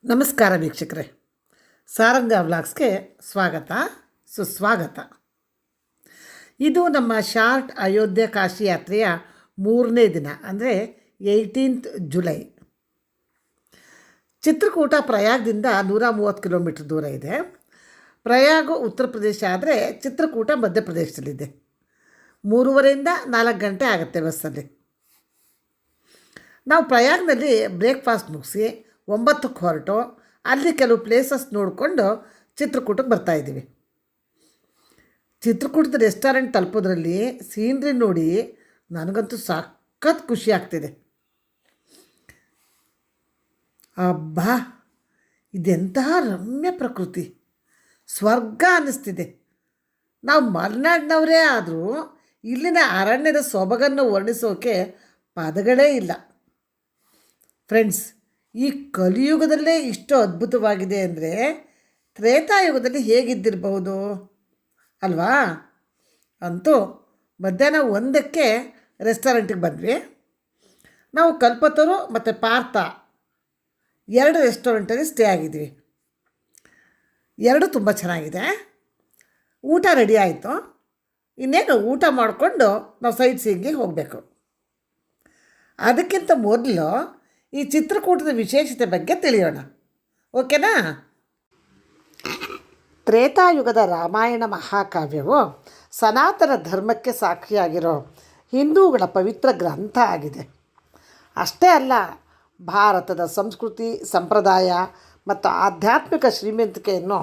ನಮಸ್ಕಾರ ವೀಕ್ಷಕರೇ, ಸಾರಂಗ ವ್ಲಾಗ್ಸ್ಗೆ ಸ್ವಾಗತ ಸುಸ್ವಾಗತ. ಇದು ನಮ್ಮ ಶಾರ್ಟ್ ಅಯೋಧ್ಯೆ ಕಾಶಿ ಯಾತ್ರೆಯ 3ನೇ ದಿನ, ಅಂದರೆ 18th ಜುಲೈ. ಚಿತ್ರಕೂಟ ಪ್ರಯಾಗದಿಂದ 130 ಕಿಲೋಮೀಟ್ರ್ ದೂರ ಇದೆ. ಪ್ರಯಾಗ ಉತ್ತರ ಪ್ರದೇಶ ಆದರೆ ಚಿತ್ರಕೂಟ ಮಧ್ಯಪ್ರದೇಶದಲ್ಲಿದೆ. 3:30 4 ಗಂಟೆ ಆಗುತ್ತೆ ಬಸ್ಸಲ್ಲಿ. ನಾವು ಪ್ರಯಾಗದಲ್ಲಿ ಬ್ರೇಕ್ಫಾಸ್ಟ್ ಮುಗಿಸಿ 9ಕ್ಕೆ ಹೊರಟು ಅಲ್ಲಿ ಕೆಲವು ಪ್ಲೇಸಸ್ ನೋಡಿಕೊಂಡು ಚಿತ್ರಕೂಟಕ್ಕೆ ಬರ್ತಾಯಿದ್ದೀವಿ. ಚಿತ್ರಕೂಟದ ರೆಸ್ಟೋರೆಂಟ್ ತಲುಪೋದ್ರಲ್ಲಿ ಸೀನ್ರಿ ನೋಡಿ ನನಗಂತೂ ಸಖತ್ ಖುಷಿ ಆಗ್ತಿದೆ. ಅಬ್ಬಾ, ಇದೆಂತಹ ರಮ್ಯ ಪ್ರಕೃತಿ, ಸ್ವರ್ಗ ಅನ್ನಿಸ್ತಿದೆ. ನಾವು ಮಲೆನಾಡಿನವರೇ ಆದರೂ ಇಲ್ಲಿನ ಅರಣ್ಯದ ಸೊಬಗನ್ನು ವರ್ಣಿಸೋಕೆ ಪದಗಳೇ ಇಲ್ಲ. ಫ್ರೆಂಡ್ಸ್, ಈ ಕಲಿಯುಗದಲ್ಲೇ ಇಷ್ಟು ಅದ್ಭುತವಾಗಿದೆ ಅಂದರೆ ತ್ರೇತಾಯುಗದಲ್ಲಿ ಹೇಗಿದ್ದಿರಬಹುದು ಅಲ್ವಾ? ಅಂತೂ ಮಧ್ಯಾಹ್ನ 1ಕ್ಕೆ ರೆಸ್ಟೋರೆಂಟಿಗೆ ಬಂದ್ವಿ. ನಾವು ಕಲ್ಪತರು ಮತ್ತು ಪಾರ್ಥ 2 ರೆಸ್ಟೋರೆಂಟಲ್ಲಿ ಸ್ಟೇ ಆಗಿದ್ವಿ. 2 ತುಂಬ ಚೆನ್ನಾಗಿದೆ. ಊಟ ರೆಡಿ ಆಯಿತು. ಇನ್ನೇನು ಊಟ ಮಾಡಿಕೊಂಡು ನಾವು ಸೈಟ್ ಸೀಯಿಂಗಿಗೆ ಹೋಗಬೇಕು. ಅದಕ್ಕಿಂತ ಮೊದಲು ಈ ಚಿತ್ರಕೂಟದ ವಿಶೇಷತೆ ಬಗ್ಗೆ ತಿಳಿಯೋಣ, ಓಕೆನಾ? ತ್ರೇತಾಯುಗದ ರಾಮಾಯಣ ಮಹಾಕಾವ್ಯವು ಸನಾತನ ಧರ್ಮಕ್ಕೆ ಸಾಕ್ಷಿಯಾಗಿರೋ ಹಿಂದೂಗಳ ಪವಿತ್ರ ಗ್ರಂಥ ಆಗಿದೆ. ಅಷ್ಟೇ ಅಲ್ಲ, ಭಾರತದ ಸಂಸ್ಕೃತಿ, ಸಂಪ್ರದಾಯ ಮತ್ತು ಆಧ್ಯಾತ್ಮಿಕ ಶ್ರೀಮಂತಿಕೆಯನ್ನು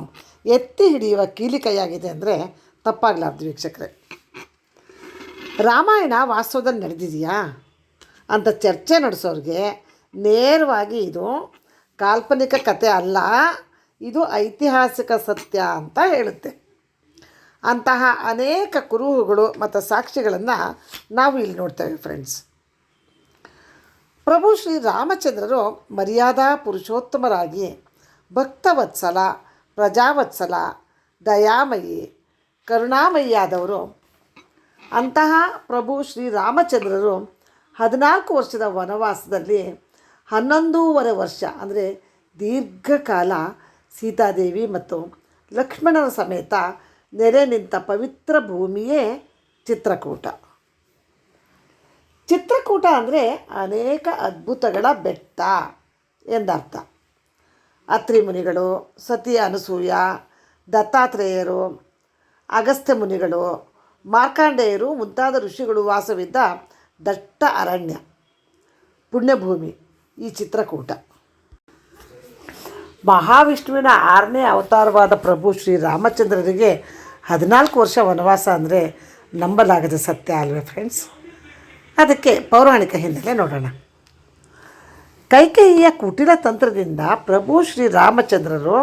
ಎತ್ತಿ ಹಿಡಿಯುವ ಕೀಲಿಕೈಯಾಗಿದೆ ಅಂದರೆ ತಪ್ಪಾಗಲಾರ್ದು ವೀಕ್ಷಕರೇ. ರಾಮಾಯಣ ವಾಸ್ತವದಲ್ಲಿ ನಡೆದಿದೆಯಾ ಅಂತ ಚರ್ಚೆ ನಡೆಸೋರಿಗೆ ನೇರವಾಗಿ ಇದು ಕಾಲ್ಪನಿಕ ಕಥೆ ಅಲ್ಲ, ಇದು ಐತಿಹಾಸಿಕ ಸತ್ಯ ಅಂತ ಹೇಳುತ್ತೆ. ಅಂತಹ ಅನೇಕ ಕುರುಹುಗಳು ಮತ್ತು ಸಾಕ್ಷಿಗಳನ್ನು ನಾವು ಇಲ್ಲಿ ನೋಡ್ತೇವೆ ಫ್ರೆಂಡ್ಸ್. ಪ್ರಭು ಶ್ರೀ ರಾಮಚಂದ್ರರು ಮರ್ಯಾದಾ ಪುರುಷೋತ್ತಮರಾಗಿ ಭಕ್ತವತ್ಸಲ, ಪ್ರಜಾವತ್ಸಲ, ದಯಾಮಯಿ, ಕರುಣಾಮಯಿಯಾದವರು. ಅಂತಹ ಪ್ರಭು ಶ್ರೀ ರಾಮಚಂದ್ರರು 14 ವರ್ಷದ ವನವಾಸದಲ್ಲಿ 11.5 ವರ್ಷ ಅಂದರೆ ದೀರ್ಘಕಾಲ ಸೀತಾದೇವಿ ಮತ್ತು ಲಕ್ಷ್ಮಣನ ಸಮೇತ ನೆಲೆ ನಿಂತ ಪವಿತ್ರ ಭೂಮಿಯೇ ಚಿತ್ರಕೂಟ. ಚಿತ್ರಕೂಟ ಅಂದರೆ ಅನೇಕ ಅದ್ಭುತಗಳ ಬೆಟ್ಟ ಎಂದರ್ಥ. ಅತ್ರಿ ಮುನಿಗಳು, ಸತಿ ಅನಸೂಯ, ದತ್ತಾತ್ರೇಯರು, ಅಗಸ್ತ್ಯ ಮುನಿಗಳು, ಮಾರ್ಕಾಂಡೇಯರು ಮುಂತಾದ ಋಷಿಗಳು ವಾಸವಿದ್ದ ದಟ್ಟ ಅರಣ್ಯ, ಪುಣ್ಯಭೂಮಿ ಈ ಚಿತ್ರಕೂಟ. ಮಹಾವಿಷ್ಣುವಿನ 6ನೇ ಅವತಾರವಾದ ಪ್ರಭು ಶ್ರೀ ರಾಮಚಂದ್ರರಿಗೆ 14 ವರ್ಷ ವನವಾಸ ಅಂದರೆ ನಂಬಲಾಗದ ಸತ್ಯ ಅಲ್ವೇ ಫ್ರೆಂಡ್ಸ್? ಅದಕ್ಕೆ ಪೌರಾಣಿಕ ಹಿನ್ನೆಲೆ ನೋಡೋಣ. ಕೈಕೇಯಿಯ ಕುಟಿಲ ತಂತ್ರದಿಂದ ಪ್ರಭು ಶ್ರೀ ರಾಮಚಂದ್ರರು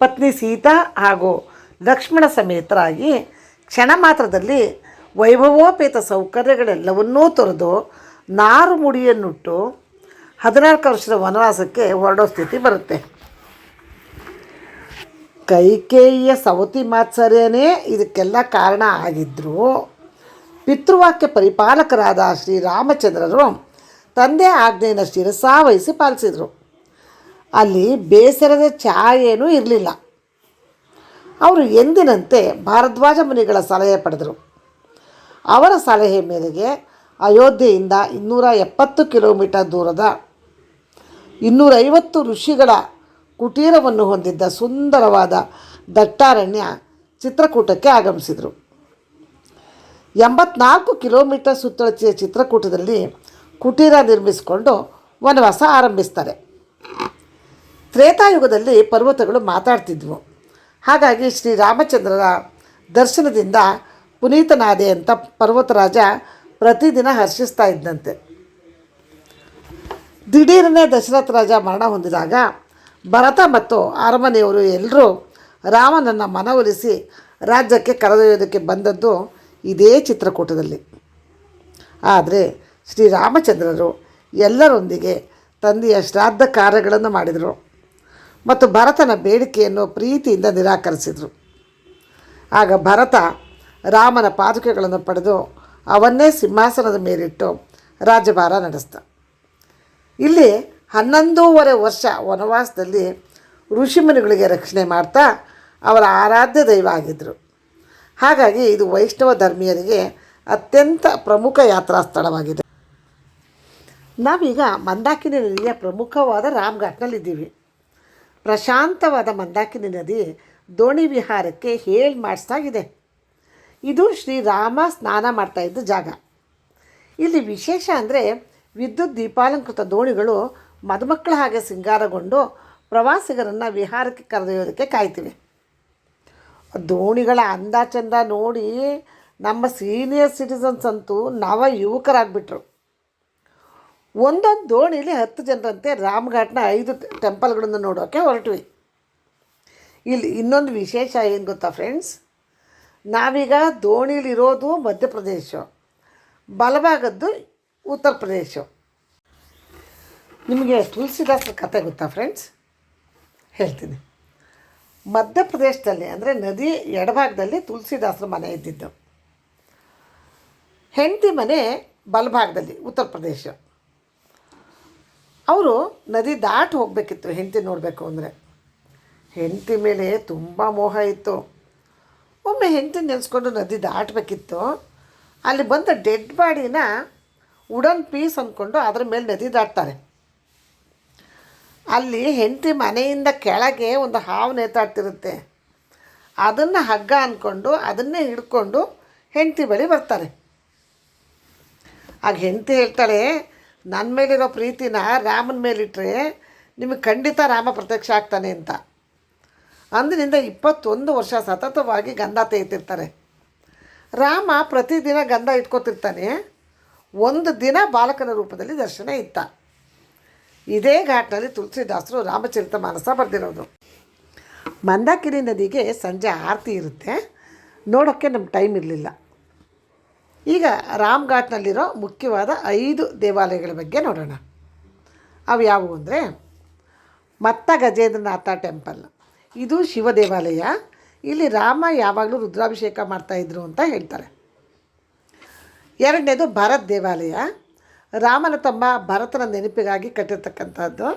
ಪತ್ನಿ ಸೀತಾ ಹಾಗೂ ಲಕ್ಷ್ಮಣ ಸಮೇತರಾಗಿ ಕ್ಷಣ ಮಾತ್ರದಲ್ಲಿ ವೈಭವೋಪೇತ ಸೌಕರ್ಯಗಳೆಲ್ಲವನ್ನೂ ತೊರೆದು ನಾರು ಮುಡಿಯನ್ನುಟ್ಟು 14 ವರ್ಷದ ವನವಾಸಕ್ಕೆ ಹೊರಡೋ ಸ್ಥಿತಿ ಬರುತ್ತೆ. ಕೈಕೇಯಿಯ ಸವತಿ ಮಾತ್ಸರ್ಯನೇ ಇದಕ್ಕೆಲ್ಲ ಕಾರಣ ಆಗಿದ್ದರೂ ಪಿತೃವಾಕ್ಯ ಪರಿಪಾಲಕರಾದ ಶ್ರೀರಾಮಚಂದ್ರರು ತಂದೆ ಆಜ್ಞೆಯನ್ನು ಶಿರಸಾವಹಿಸಿ ಪಾಲಿಸಿದರು. ಅಲ್ಲಿ ಬೇಸರದ ಛಾಯೇನೂ ಇರಲಿಲ್ಲ. ಅವರು ಎಂದಿನಂತೆ ಭಾರದ್ವಾಜ ಮುನಿಗಳ ಸಲಹೆ ಪಡೆದರು. ಅವರ ಸಲಹೆ ಮೇರೆಗೆ ಅಯೋಧ್ಯೆಯಿಂದ 270 ಕಿಲೋಮೀಟರ್ ದೂರದ 250 ಋಷಿಗಳ ಕುಟೀರವನ್ನು ಹೊಂದಿದ್ದ ಸುಂದರವಾದ ದಟ್ಟಾರಣ್ಯ ಚಿತ್ರಕೂಟಕ್ಕೆ ಆಗಮಿಸಿದರು. 84 ಕಿಲೋಮೀಟರ್ ಸುತ್ತಳತೆಯ ಚಿತ್ರಕೂಟದಲ್ಲಿ ಕುಟೀರ ನಿರ್ಮಿಸಿಕೊಂಡು ವನವಾಸ ಆರಂಭಿಸ್ತಾರೆ. ತ್ರೇತಾಯುಗದಲ್ಲಿ ಪರ್ವತಗಳು ಮಾತಾಡ್ತಿದ್ವು. ಹಾಗಾಗಿ ಶ್ರೀರಾಮಚಂದ್ರರ ದರ್ಶನದಿಂದ ಪುನೀತನಾದೆ ಅಂತ ಪರ್ವತರಾಜ ಪ್ರತಿದಿನ ಹರ್ಷಿಸ್ತಾ ಇದ್ದಂತೆ. ದಿಢೀರನೇ ದಶರಥ ರಾಜ ಮರಣ ಹೊಂದಿದಾಗ ಭರತ ಮತ್ತು ಅರಮನೆಯವರು ಎಲ್ಲರೂ ರಾಮನನ್ನು ಮನವೊಲಿಸಿ ರಾಜ್ಯಕ್ಕೆ ಕರೆದೊಯ್ಯೋದಕ್ಕೆ ಬಂದದ್ದು ಇದೇ ಚಿತ್ರಕೂಟದಲ್ಲಿ. ಆದರೆ ಶ್ರೀರಾಮಚಂದ್ರರು ಎಲ್ಲರೊಂದಿಗೆ ತಂದೆಯ ಶ್ರಾದ್ದ ಕಾರ್ಯಗಳನ್ನು ಮಾಡಿದರು ಮತ್ತು ಭರತನ ಬೇಡಿಕೆಯನ್ನು ಪ್ರೀತಿಯಿಂದ ನಿರಾಕರಿಸಿದರು. ಆಗ ಭರತ ರಾಮನ ಪಾದುಕೆಗಳನ್ನು ಪಡೆದು ಅವನ್ನೇ ಸಿಂಹಾಸನದ ಮೇಲಿಟ್ಟು ರಾಜ್ಯಭಾರ ನಡೆಸ್ದ. ಇಲ್ಲಿ 11.5 ವರ್ಷ ವನವಾಸದಲ್ಲಿ ಋಷಿಮುನಿಗಳಿಗೆ ರಕ್ಷಣೆ ಮಾಡ್ತಾ ಅವರ ಆರಾಧ್ಯ ದೈವ ಆಗಿದ್ದರು. ಹಾಗಾಗಿ ಇದು ವೈಷ್ಣವ ಧರ್ಮೀಯರಿಗೆ ಅತ್ಯಂತ ಪ್ರಮುಖ ಯಾತ್ರಾ ಸ್ಥಳವಾಗಿದೆ. ನಾವೀಗ ಮಂದಾಕಿನಿ ನದಿಯ ಪ್ರಮುಖವಾದ ರಾಮ್ಘಾಟ್ನಲ್ಲಿದ್ದೀವಿ. ಪ್ರಶಾಂತವಾದ ಮಂದಾಕಿನಿ ನದಿ ದೋಣಿ ವಿಹಾರಕ್ಕೆ ಹೇಳಿ ಮಾಡಿಸ್ದಾಗಿದೆ. ಇದು ಶ್ರೀರಾಮ ಸ್ನಾನ ಮಾಡ್ತಾಯಿದ್ದ ಜಾಗ. ಇಲ್ಲಿ ವಿಶೇಷ ಅಂದರೆ ವಿದ್ಯುತ್ ದೀಪಾಲಂಕೃತ ದೋಣಿಗಳು ಮದುಮಕ್ಕಳ ಹಾಗೆ ಸಿಂಗಾರಗೊಂಡು ಪ್ರವಾಸಿಗರನ್ನು ವಿಹಾರಕ್ಕೆ ಕರೆದೊಯ್ಯೋದಕ್ಕೆ ಕಾಯ್ತಿವೆ. ದೋಣಿಗಳ ಅಂದ ಚಂದ ನೋಡಿ ನಮ್ಮ ಸೀನಿಯರ್ ಸಿಟಿಸನ್ಸ್ ಅಂತೂ ನವ ಯುವಕರಾಗ್ಬಿಟ್ರು. ಒಂದೊಂದು ದೋಣಿಲಿ 10 ಜನರಂತೆ ರಾಮ್ಘಾಟ್ನ 5 ಟೆಂಪಲ್ಗಳನ್ನು ನೋಡೋಕ್ಕೆ ಹೊರಟ್ವಿ. ಇಲ್ಲಿ ಇನ್ನೊಂದು ವಿಶೇಷ ಏನು ಗೊತ್ತಾ ಫ್ರೆಂಡ್ಸ್, ನಾವೀಗ ದೋಣಿಲಿರೋದು ಮಧ್ಯಪ್ರದೇಶ, ಬಲಭಾಗದ್ದು ಉತ್ತರ ಪ್ರದೇಶ. ನಿಮಗೆ ತುಳಸಿದಾಸರ ಕಥೆ ಗೊತ್ತಾ ಫ್ರೆಂಡ್ಸ್? ಹೇಳ್ತೀನಿ. ಮಧ್ಯಪ್ರದೇಶದಲ್ಲಿ ಅಂದರೆ ನದಿ ಎಡಭಾಗದಲ್ಲಿ ತುಳಸಿದಾಸರ ಮನೆ ಇದ್ದಿದ್ದು, ಹೆಂಡತಿ ಮನೆ ಬಲಭಾಗದಲ್ಲಿ ಉತ್ತರ ಪ್ರದೇಶ. ಅವರು ನದಿ ದಾಟಿ ಹೋಗಬೇಕಿತ್ತು ಹೆಂಡತಿ ನೋಡಬೇಕು ಅಂದರೆ. ಹೆಂಡತಿ ಮೇಲೆ ತುಂಬ ಮೋಹ ಇತ್ತು. ಒಮ್ಮೆ ಹೆಂಡತಿ ನೆನೆಸ್ಕೊಂಡು ನದಿ ದಾಟಬೇಕಿತ್ತು. ಅಲ್ಲಿ ಬಂದ ಡೆಡ್ ಬಾಡಿನ ವುಡನ್ ಪೀಸ್ ಅಂದ್ಕೊಂಡು ಅದರ ಮೇಲೆ ನದಿ ದಾಟ್ತಾರೆ. ಅಲ್ಲಿ ಹೆಂಡತಿ ಮನೆಯಿಂದ ಕೆಳಗೆ ಒಂದು ಹಾವು ನೇತಾಡ್ತಿರುತ್ತೆ. ಅದನ್ನು ಹಗ್ಗ ಅಂದ್ಕೊಂಡು ಅದನ್ನೇ ಹಿಡ್ಕೊಂಡು ಹೆಂಡತಿ ಬಳಿ ಬರ್ತಾರೆ. ಆಗ ಹೆಂಡತಿ ಹೇಳ್ತಾಳೆ, ನನ್ನ ಮೇಲಿರೋ ಪ್ರೀತಿನ ರಾಮನ ಮೇಲಿಟ್ಟರೆ ನಿಮಗೆ ಖಂಡಿತ ರಾಮ ಪ್ರತ್ಯಕ್ಷ ಆಗ್ತಾನೆ ಅಂತ. ಅಂದಿನಿಂದ 21 ವರ್ಷ ಸತತವಾಗಿ ಗಂಧ ತೆಗಿತಿರ್ತಾರೆ. ರಾಮ ಪ್ರತಿದಿನ ಗಂಧ ಇಟ್ಕೋತಿರ್ತಾನೆ. ಒಂದು ದಿನ ಬಾಲಕನ ರೂಪದಲ್ಲಿ ದರ್ಶನ ಇತ್ತ. ಇದೇ ಘಾಟ್ನಲ್ಲಿ ತುಳಸಿದಾಸರು ರಾಮಚರಿತ ಮಾನಸ ಬರೆದಿರೋದು. ಮಂದಾಕಿನಿ ನದಿಗೆ ಸಂಜೆ ಆರತಿ ಇರುತ್ತೆ, ನೋಡೋಕ್ಕೆ ನಮ್ಗೆ ಟೈಮ್ ಇರಲಿಲ್ಲ. ಈಗ ರಾಮ್ಘಾಟ್ನಲ್ಲಿರೋ ಮುಖ್ಯವಾದ 5 ದೇವಾಲಯಗಳ ಬಗ್ಗೆ ನೋಡೋಣ. ಅವು ಯಾವುವು ಅಂದರೆ, ಮತ್ತ ಗಜೇಂದ್ರನಾಥ ಟೆಂಪಲ್, ಇದು ಶಿವ ದೇವಾಲಯ. ಇಲ್ಲಿ ರಾಮ ಯಾವಾಗಲೂ ರುದ್ರಾಭಿಷೇಕ ಮಾಡ್ತಾಯಿದ್ರು ಅಂತ ಹೇಳ್ತಾರೆ. ಎರಡನೇದು ಭರತ್ ದೇವಾಲಯ, ರಾಮನ ತಮ್ಮ ಭರತನ ನೆನಪಿಗಾಗಿ ಕಟ್ಟಿರ್ತಕ್ಕಂಥದ್ದು.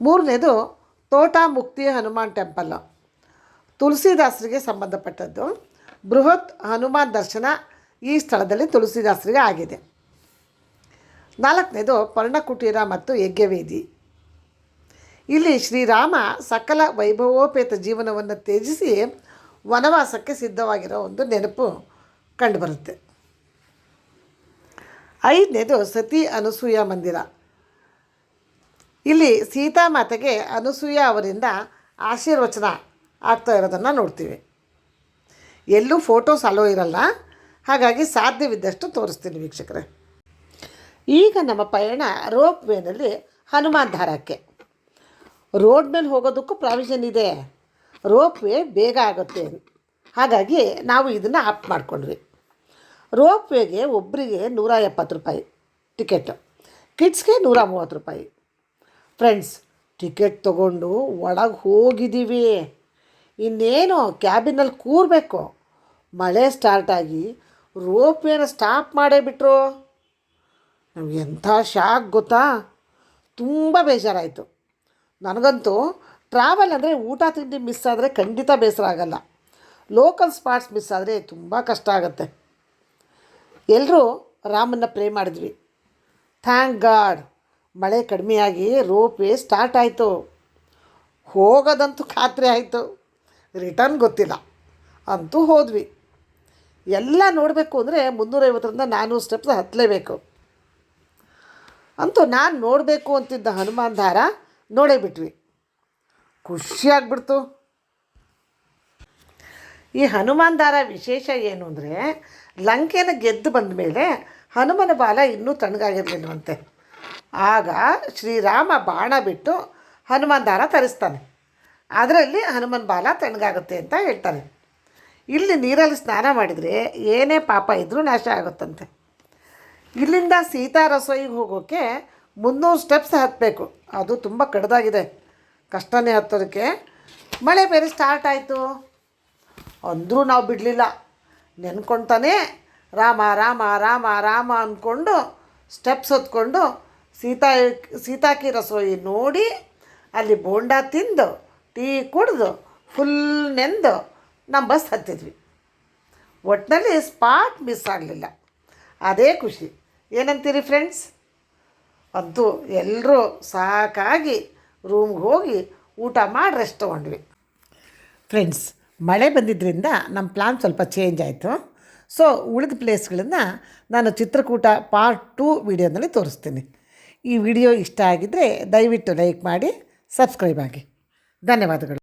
ಮೂರನೇದು ತೋಟ ಮುಕ್ತಿ ಹನುಮಾನ್ ಟೆಂಪಲ್ಲು, ತುಳಸಿದಾಸರಿಗೆ ಸಂಬಂಧಪಟ್ಟದ್ದು. ಬೃಹತ್ ಹನುಮಾನ್ ದರ್ಶನ ಈ ಸ್ಥಳದಲ್ಲಿ ತುಳಸಿದಾಸರಿಗೆ ಆಗಿದೆ. ನಾಲ್ಕನೇದು ಪರ್ಣಕುಟೀರ ಮತ್ತು ಯಜ್ಞವೇದಿ. ಇಲ್ಲಿ ಶ್ರೀರಾಮ ಸಕಲ ವೈಭವೋಪೇತ ಜೀವನವನ್ನು ತ್ಯಜಿಸಿ ವನವಾಸಕ್ಕೆ ಸಿದ್ಧವಾಗಿರೋ ಒಂದು ನೆನಪು ಕಂಡುಬರುತ್ತೆ. ಐದನೇದು ಸತಿ ಅನಸೂಯ ಮಂದಿರ. ಇಲ್ಲಿ ಸೀತಾಮಾತೆಗೆ ಅನಸೂಯ ಅವರಿಂದ ಆಶೀರ್ವಚನ ಆಗ್ತಾ ಇರೋದನ್ನು ನೋಡ್ತೀವಿ. ಎಲ್ಲೂ ಫೋಟೋಸ್ ಅಲೋ ಇರಲ್ಲ, ಹಾಗಾಗಿ ಸಾಧ್ಯವಿದ್ದಷ್ಟು ತೋರಿಸ್ತೀನಿ ವೀಕ್ಷಕರೇ. ಈಗ ನಮ್ಮ ಪಯಣ ರೋಪ್ ವೇನಲ್ಲಿ ಹನುಮಾನ್ ಧಾರಕ್ಕೆ. ರೋಡ್ ಮೇಲೆ ಹೋಗೋದಕ್ಕೂ ಪ್ರಾವಿಷನ್ ಇದೆ, ರೋಪ್ ವೇ ಬೇಗ ಆಗುತ್ತೆ, ಹಾಗಾಗಿ ನಾವು ಇದನ್ನು ಆಪ್ಟ್ ಮಾಡ್ಕೊಂಡ್ವಿ. ರೋಪ್ ವೇಗೆ ಒಬ್ಬರಿಗೆ 170 ರೂಪಾಯಿ ಟಿಕೆಟ್, ಕಿಡ್ಸ್ಗೆ 130 ರೂಪಾಯಿ. ಫ್ರೆಂಡ್ಸ್, ಟಿಕೆಟ್ ತೊಗೊಂಡು ಒಳಗೆ ಹೋಗಿದ್ದೀವಿ, ಇನ್ನೇನು ಕ್ಯಾಬಿನಲ್ಲಿ ಕೂರಬೇಕು. ಮಳೆ ಸ್ಟಾರ್ಟಾಗಿ ರೋಪ್ ವೇನ ಸ್ಟಾಪ್ ಮಾಡೇ ಬಿಟ್ರು. ನಮ್ಗೆ ಎಂಥ ಶಾಕ್ ಗೊತ್ತಾ, ತುಂಬ ಬೇಜಾರಾಯಿತು. ನನಗಂತೂ ಟ್ರಾವೆಲ್ ಅಂದರೆ ಊಟ ತಿಂಡಿ ಮಿಸ್ ಆದರೆ ಖಂಡಿತ ಬೇಸರ ಆಗಲ್ಲ, ಲೋಕಲ್ ಸ್ಪಾಟ್ಸ್ ಮಿಸ್ ಆದರೆ ತುಂಬ ಕಷ್ಟ ಆಗುತ್ತೆ. ಎಲ್ಲರೂ ರಾಮನ್ನ ಪ್ರೇ ಮಾಡಿದ್ವಿ. ಥ್ಯಾಂಕ್ ಗಾಡ್ ಮಳೆ ಕಡಿಮೆಯಾಗಿ ರೋಪ್ ವೇ ಸ್ಟಾರ್ಟ್ ಆಯಿತು. ಹೋಗೋದಂತೂ ಖಾತ್ರಿ ಆಯಿತು, ರಿಟರ್ನ್ ಗೊತ್ತಿಲ್ಲ, ಅಂತೂ ಹೋದ್ವಿ. ಎಲ್ಲ ನೋಡಬೇಕು ಅಂದರೆ 350ರಿಂದ 400 ಸ್ಟೆಪ್ಸ್ ಹತ್ತಲೇಬೇಕು. ಅಂತೂ ನಾನು ನೋಡಬೇಕು ಅಂತಿದ್ದ ಹನುಮಾನ್ ಧಾರ ನೋಡೇ ಬಿಟ್ವಿ. ಖುಷಿಯಾಗ್ಬಿಡ್ತು. ಈ ಹನುಮಾನ್ ಧಾರ ವಿಶೇಷ ಏನು ಅಂದರೆ, ಲಂಕೆನ ಗೆದ್ದು ಬಂದ ಮೇಲೆ ಹನುಮನ ಬಾಲ ಇನ್ನೂ ತಣ್ಣಗಾಗಿರಲಿಲ್ವಂತೆ. ಆಗ ಶ್ರೀರಾಮ ಬಾಣ ಬಿಟ್ಟು ಹನುಮಾನ್ ಧಾರ ತರಿಸ್ತಾನೆ, ಅದರಲ್ಲಿ ಹನುಮನ್ ಬಾಲ ತಣ್ಣಗಾಗುತ್ತೆ ಅಂತ ಹೇಳ್ತಾರೆ. ಇಲ್ಲಿ ನೀರಲ್ಲಿ ಸ್ನಾನ ಮಾಡಿದರೆ ಏನೇ ಪಾಪ ಇದ್ದರೂ ನಾಶ ಆಗುತ್ತಂತೆ. ಇಲ್ಲಿಂದ ಸೀತಾ ರಸೋಯಿಗೆ ಹೋಗೋಕ್ಕೆ 300 ಸ್ಟೆಪ್ಸ್ ಹತ್ತಬೇಕು, ಅದು ತುಂಬ ಕಡ್ದಾಗಿದೆ, ಕಷ್ಟನೇ ಹತ್ತೋದಕ್ಕೆ. ಮಳೆ ಬೇರೆ ಸ್ಟಾರ್ಟ್ ಆಯಿತು, ಅಂದರೂ ನಾವು ಬಿಡಲಿಲ್ಲ. ನೆನ್ಕೊಳ್ತಾನೆ ರಾಮ ರಾಮ ರಾಮ ರಾಮ ಅಂದ್ಕೊಂಡು ಸ್ಟೆಪ್ಸ್ ಹತ್ಕೊಂಡು ಸೀತಾಕಿ ರಸೋಯಿ ನೋಡಿ ಅಲ್ಲಿ ಬೋಂಡ ತಿಂದು ಟೀ ಕುಡಿದು ಫುಲ್ ನೆಂದು ನಮ್ಮ ಬಸ್ ಹತ್ತಿದ್ವಿ. ಒಟ್ಟಿನಲ್ಲಿ ಸ್ಪಾಟ್ ಮಿಸ್ ಆಗಲಿಲ್ಲ. ಅದೇ ಖುಷಿ. ಏನಂತೀರಿ ಫ್ರೆಂಡ್ಸ್? ಅಂತೂ ಎಲ್ಲರೂ ಸಾಕಾಗಿ ರೂಮ್ಗೆ ಹೋಗಿ ಊಟ ಮಾಡಿ ರೆಸ್ಟ್ ತೊಗೊಂಡ್ವಿ. ಫ್ರೆಂಡ್ಸ್, ಮಳೆ ಬಂದಿದ್ದರಿಂದ ನಮ್ಮ ಪ್ಲ್ಯಾನ್ ಸ್ವಲ್ಪ ಚೇಂಜ್ ಆಯಿತು. ಸೊ ಉಳಿದ ಪ್ಲೇಸ್ಗಳನ್ನು ನಾನು ಚಿತ್ರಕೂಟ ಪಾರ್ಟ್ 2 ವಿಡಿಯೋನಲ್ಲಿ ತೋರಿಸ್ತೀನಿ. ಈ ವಿಡಿಯೋ ಇಷ್ಟ ಆಗಿದ್ದರೆ ದಯವಿಟ್ಟು ಲೈಕ್ ಮಾಡಿ, ಸಬ್ಸ್ಕ್ರೈಬ್ ಆಗಿ. ಧನ್ಯವಾದಗಳು.